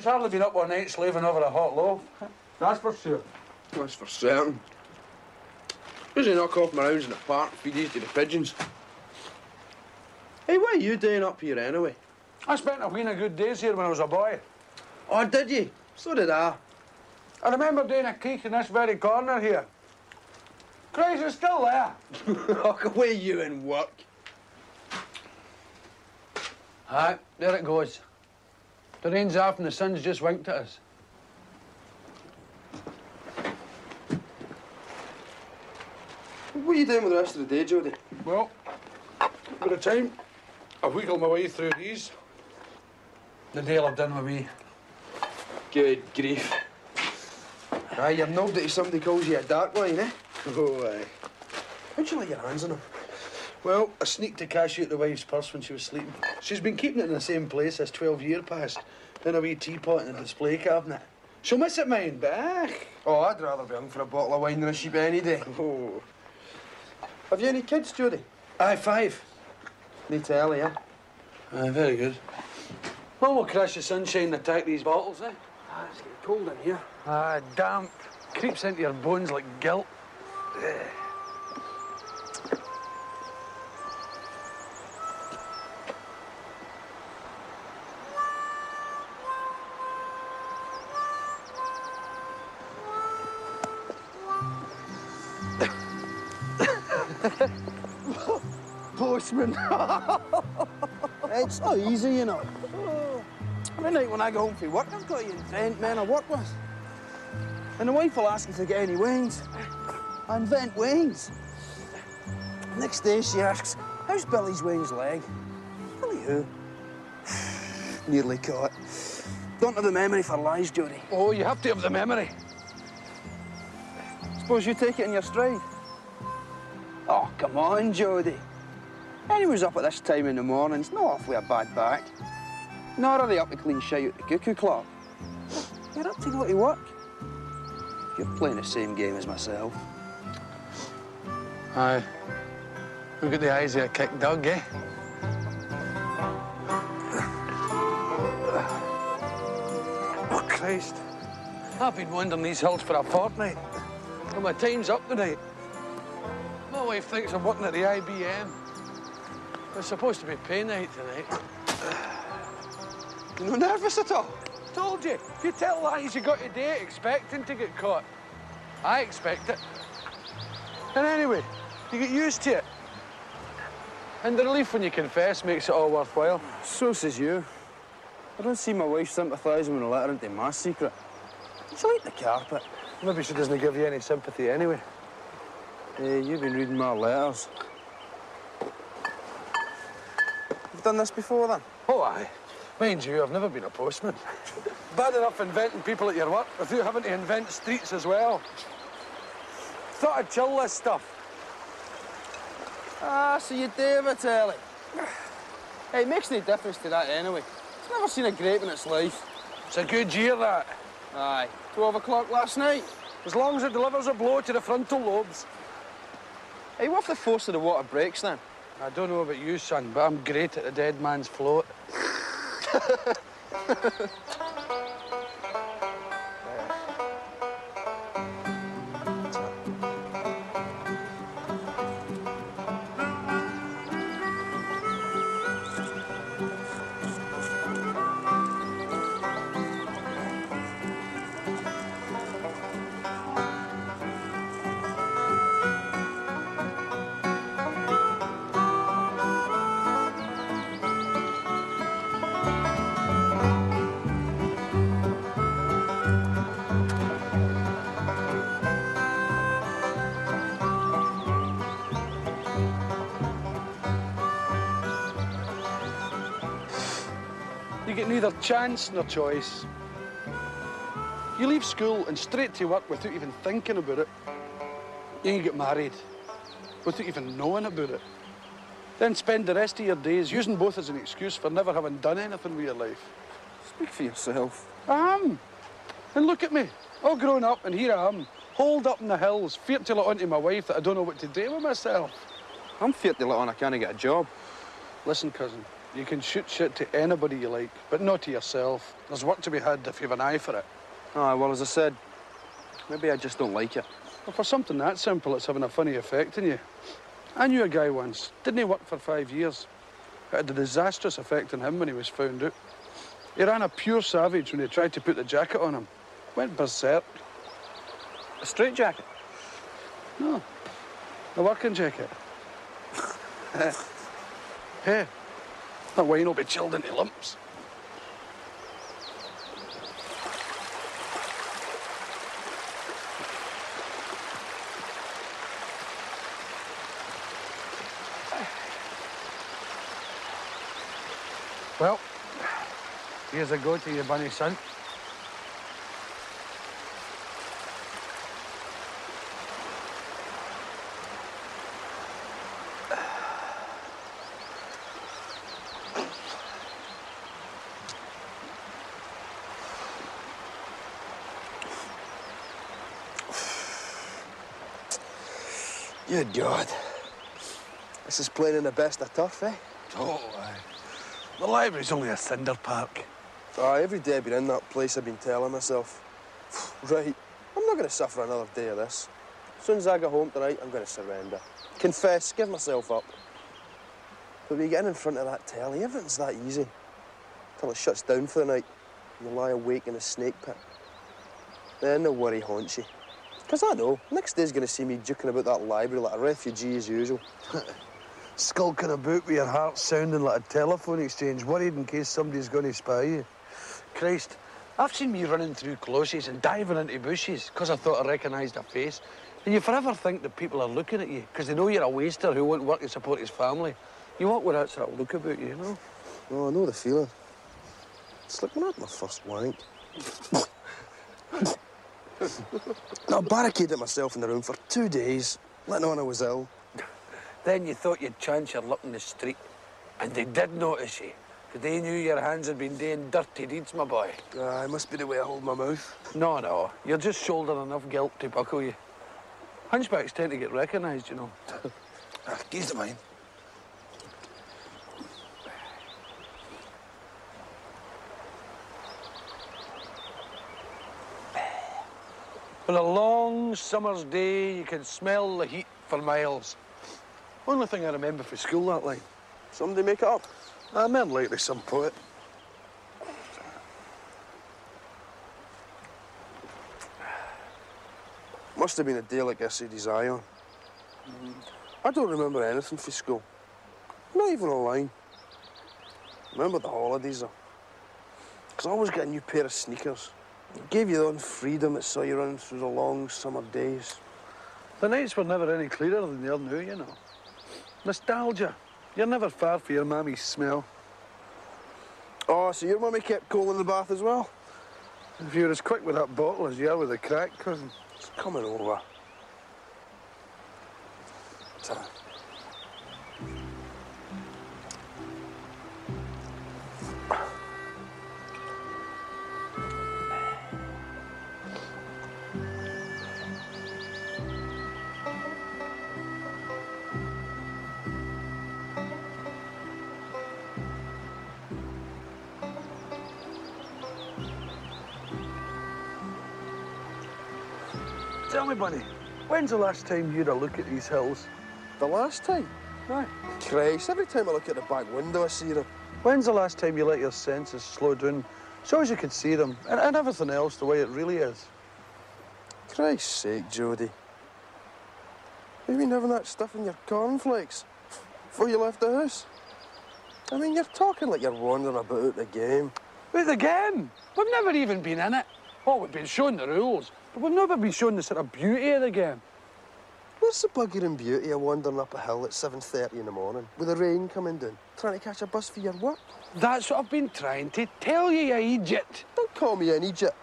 She's hardly been up all night slaving over a hot loaf. That's for sure. That's for certain. Usually knock off my rounds in the park, feed these to the pigeons. Hey, what are you doing up here anyway? I spent a wheen of good days here when I was a boy. Oh, did you? So did I. I remember doing a creek in this very corner here. Christ, it's still there. Look away you and work. Aye, there it goes. The rain's off and the sun's just winked at us. What are you doing with the rest of the day, Jody? Well, by the time I wiggle my way through these, the day I'll have done with me. Good grief. Aye, you're knobbed it if somebody calls you a dark line, eh? Oh, aye. How'd you lay your hands on them? Well, I sneaked the cash out the wife's purse when she was sleeping. She's been keeping it in the same place this 12 year past, in a wee teapot in a display cabinet. She'll miss it, mind, but Oh, I'd rather be hung for a bottle of wine than a sheep any day. oh. Have you any kids, Jody? Aye, 5. Need to early, eh? Aye, very good. Well, we'll crash the sunshine and attack these bottles, eh? Ah, it's getting cold in here. Ah, damp. Creeps into your bones like guilt. Postman. It's not easy, you know. Every night when I go home from work, I've got to invent men I work with. And the wife will ask if they get any wings. I invent wings. Next day she asks, how's Billy's wings leg? Billy who? Nearly caught. Don't have the memory for lies, Jody. Oh, you have to have the memory. Suppose you take it in your stride? Oh, come on, Jody. Anyone's up at this time in the morning's not off with a bad back. Nor are they up to clean shite out the cuckoo clock. You're up to go to work. You're playing the same game as myself. Aye. We've got the eyes of a kicked dog, eh? Oh, Christ. I've been wandering these hills for a fortnight. And my time's up tonight. My wife thinks I'm working at the IBM. It's supposed to be pay night tonight. You no nervous at all? Told you. If you tell lies, you got to do it expecting to get caught. I expect it. And anyway, you get used to it. And the relief when you confess makes it all worthwhile. So says you. I don't see my wife sympathising when I let her into my secret. She'll eat the carpet. Maybe she doesn't give you any sympathy anyway. Hey, you've been reading my letters. You've done this before, then? Oh, aye. Mind you, I've never been a postman. Bad enough inventing people at your work without having to invent streets as well. Thought I'd chill this stuff. Ah, so you do have a telly. Hey, it makes no difference to that anyway. It's never seen a grape in its life. It's a good year, that. Aye. 12 o'clock last night. As long as it delivers a blow to the frontal lobes. Hey, what if the force of the water breaks, then? I don't know about you, son, but I'm great at the dead man's float. You get neither chance nor choice. You leave school and straight to work without even thinking about it. Then you get married without even knowing about it. Then spend the rest of your days using both as an excuse for never having done anything with your life. Speak for yourself. I am. And look at me, all grown up, and here I am, holed up in the hills, feared to let on to my wife that I don't know what to do with myself. I'm feared to let on I can't get a job. Listen, cousin, You can shoot shit to anybody you like, but not to yourself. There's work to be had if you've an eye for it. Aye, well, as I said, maybe I just don't like it. Well, for something that simple, it's having a funny effect on you. I knew a guy once. Didn't he work for 5 years? It had a disastrous effect on him when he was found out. He ran a pure savage when he tried to put the jacket on him. Went berserk. A straight jacket? No, a working jacket. Hey, that wine will be chilled into lumps. Well, here's a go to you, bunny son. Good God. This is playing in the best of turf, eh? Oh, aye. The library's only a cinder park. Aye, every day I've been in that place, I've been telling myself, right, I'm not going to suffer another day of this. As soon as I get home tonight, I'm going to surrender. Confess, give myself up. But when you get in front of that telly, everything's that easy. Till it shuts down for the night, and you lie awake in a snake pit. Then the worry haunts you. Because I know, next day's going to see me duking about that library like a refugee as usual. Skulking about with your heart sounding like a telephone exchange, worried in case somebody's going to spy you. Christ, I've seen me running through closes and diving into bushes because I thought I recognised a face. And you forever think that people are looking at you because they know you're a waster who won't work to support his family. You walk with that sort of look about you, you know? Oh, I know the feeling. It's like when I had my first wank. I barricaded myself in the room for 2 days, letting on I was ill. Then you thought you'd chance your luck in the street. And they did notice you. Because they knew your hands had been doing dirty deeds, my boy. It must be the way I hold my mouth. No. You're just shouldering enough guilt to buckle you. Hunchbacks tend to get recognised, you know. Keys to mine. On a long summer's day, you can smell the heat for miles. Only thing I remember from school that line. Somebody make it up. I meant likely some poet. Must have been a day like this he had his eye on. I don't remember anything from school. Not even a line. Remember the holidays, though. Because I always got a new pair of sneakers. It gave you the own freedom that saw you running through the long summer days. The nights were never any clearer than they are now, you know. Nostalgia. You're never far from your mammy's smell. Oh, so your mummy kept coal in the bath as well? If you're as quick with that bottle as you are with the crack, cousin. It's coming over. Ta. Tell me, Bunny, when's the last time you had a look at these hills? The last time? Aye. Christ, every time I look at the back window, I see them. When's the last time you let your senses slow down so as you could see them and everything else the way it really is? Christ's sake, Jody. You've been having that stuff in your cornflakes before you left the house. I mean, you're talking like you're wandering about the game. With the game? We've never even been in it. Oh, we've been shown the rules, but we've never been shown the sort of beauty of the game. What's the bugger and beauty of wandering up a hill at 7:30 in the morning with the rain coming down, trying to catch a bus for your work? That's what I've been trying to tell you, you idiot. Don't call me an idiot.